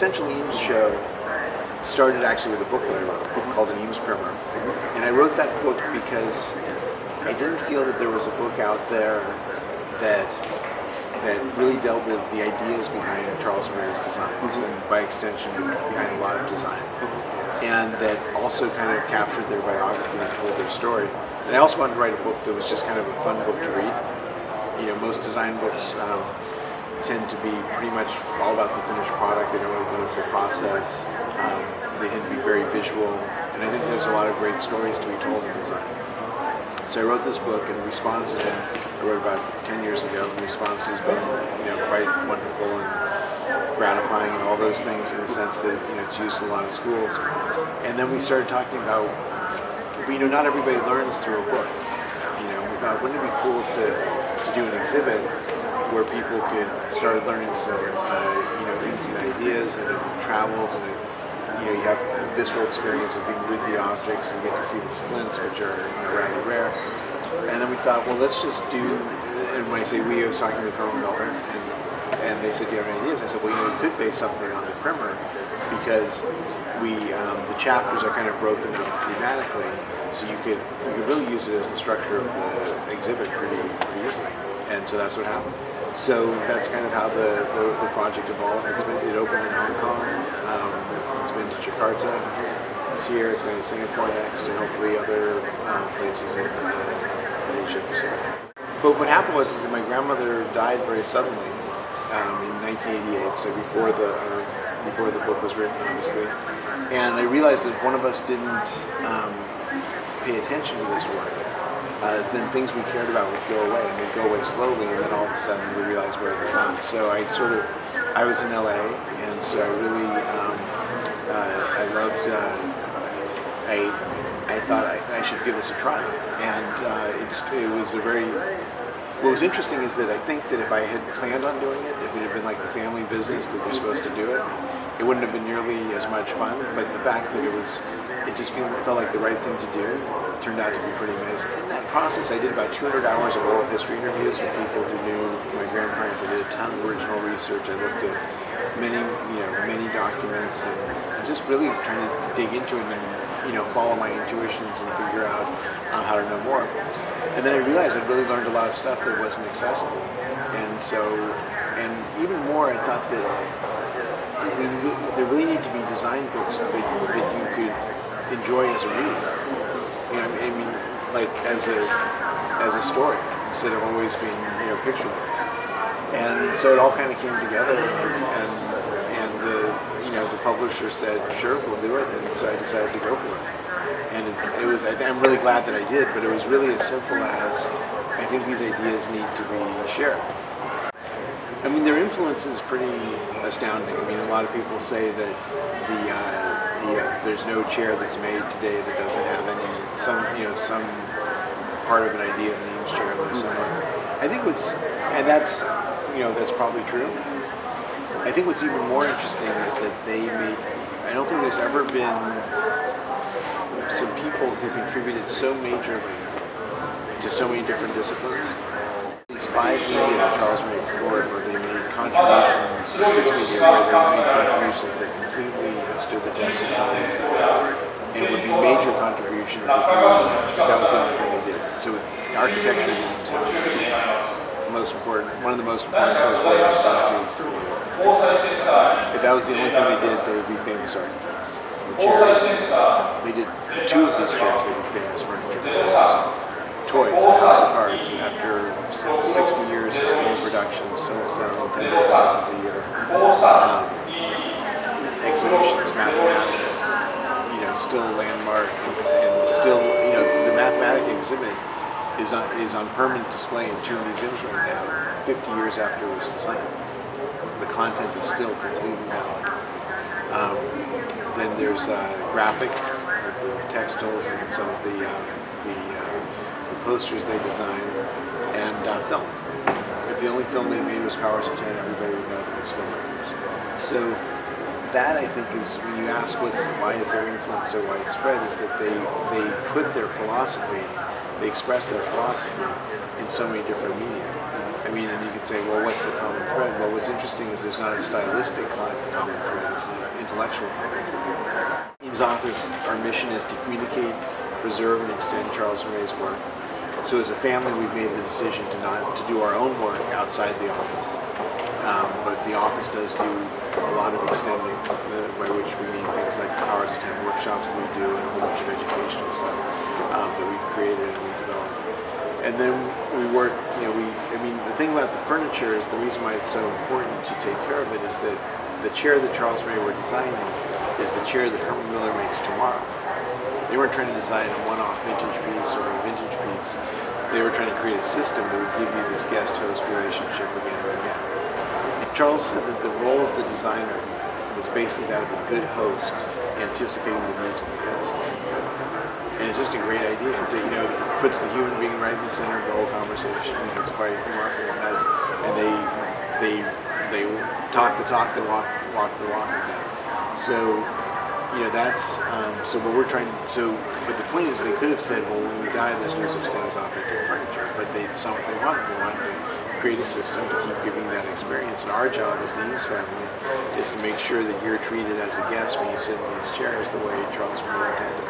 Essential Eames show started actually with a book that I wrote called an Eames Primer. And I wrote that book because I didn't feel that there was a book out there that really dealt with the ideas behind Charles and Ray's designs, and by extension behind a lot of design, and that also kind of captured their biography and told their story. And I also wanted to write a book that was just kind of a fun book to read. You know, most design books tend to be pretty much all about the finished product. They don't really go into the process. They tend to be very visual, and I think there's a lot of great stories to be told in design. So I wrote this book, and the response has been, I wrote about 10 years ago, and the response has been, you know, quite wonderful and gratifying and all those things, in the sense that, you know, it's used in a lot of schools. And then we started talking about, you know, not everybody learns through a book. You know, we thought, wouldn't it be cool to do an exhibit where people could start learning some, you know, using ideas, and it travels, and it, you know, you have a visceral experience of being with the objects, and you get to see the splints, which are, you know, rather rare. And then we thought, well, let's just do, and when I say we, I was talking with Herman Miller, and they said, do you have any ideas? I said, well, you know, we could base something on the primer, because the chapters are kind of broken up thematically, so you could really use it as the structure of the exhibit pretty easily. And so that's what happened. So that's kind of how the project evolved. It opened in Hong Kong. It's been to Jakarta this year. It's going to Singapore next, and hopefully other places in Asia Pacific. But what happened was that my grandmother died very suddenly in 1988. So before the book was written, obviously. And I realized that if one of us didn't pay attention to this work, then things we cared about would go away, and they'd go away slowly, and then all of a sudden we realized where they're gone. So I was in LA, and so I really, I loved, I thought I should give this a try. And it was a very, what was interesting is that I think that if I had planned on doing it, if it had been like the family business that you're supposed to do it, it wouldn't have been nearly as much fun. But the fact that it just felt like the right thing to do, turned out to be pretty amazing. In that process, I did about 200 hours of oral history interviews with people who knew my grandparents. I did a ton of original research. I looked at many documents, and just really trying to dig into it and, you know, follow my intuitions and figure out how to know more. And then I realized I'd really learned a lot of stuff that wasn't accessible. And so, and even more, I thought that there really need to be design books that you could enjoy as a read. You know, I mean, like as a story, instead of always being, you know, picture books. And so it all kind of came together, and the publisher said, sure, we'll do it, and so I decided to go for it. And I'm really glad that I did, but it was really as simple as, I think these ideas need to be shared. I mean, their influence is pretty astounding. I mean, a lot of people say that there's no chair that's made today that doesn't have some part of an idea of an Eames chair there somewhere. I think that's probably true. I think what's even more interesting is that I don't think there's ever been some people who contributed so majorly to so many different disciplines. These 5 media that Charles and Ray explored, where they made contributions, or 6 media where they made contributions that completely have stood the test of time, and would be major contributions if that was the only thing they did. So the architecture of the Eames House, one of the most important post-war residences. If that was the only thing they did, they would be famous architects. The chairs, they did 2 of these chairs, they were famous furniture designers. Toys, the House of Cards, after 60 years of scale production, still selling tens of thousands a year. Exhibitions, mathematics, you know, still a landmark, and still, you know, the mathematic exhibit is on permanent display in 2 museums right now, 50 years after it was designed. The content is still completely valid. Then there's graphics, like the textiles and some of the posters they designed, and film. If the only film they made was Powers of 10, everybody would know them as filmmakers. So that, I think, is when you ask why is their influence so widespread, is that they put their philosophy, they express their philosophy in so many different media. I mean, and you could say, well, what's the common thread? Well, what's interesting is there's not a stylistic common thread, it's an intellectual common thread. Eames Office, our mission is to communicate, preserve, and extend Charles and Ray's work. So as a family, we've made the decision to do our own work outside the office. But the office does do a lot of extending, by which we mean things like the Powers of 10 workshops that we do and a whole bunch of educational stuff that we've created and we developed. And then we work, I mean, the thing about the furniture is the reason why it's so important to take care of it is that the chair that Charles and Ray were designing is the chair that Herman Miller makes tomorrow. They weren't trying to design a one-off vintage piece or a vintage piece. They were trying to create a system that would give you this guest-host relationship again and again. And Charles said that the role of the designer was basically that of a good host, anticipating the needs of the guest. And it's just a great idea. It puts the human being right in the center of the whole conversation. It's quite remarkable. And they talk the talk and walk the walk with that. So, that's so what we're trying. But the point is, they could have said, well, when we die, there's no such thing as authentic furniture. But they saw what they wanted. They wanted to create a system to keep giving that experience. And our job as the Eames family is to make sure that you're treated as a guest when you sit in these chairs the way Charles and Ray intended.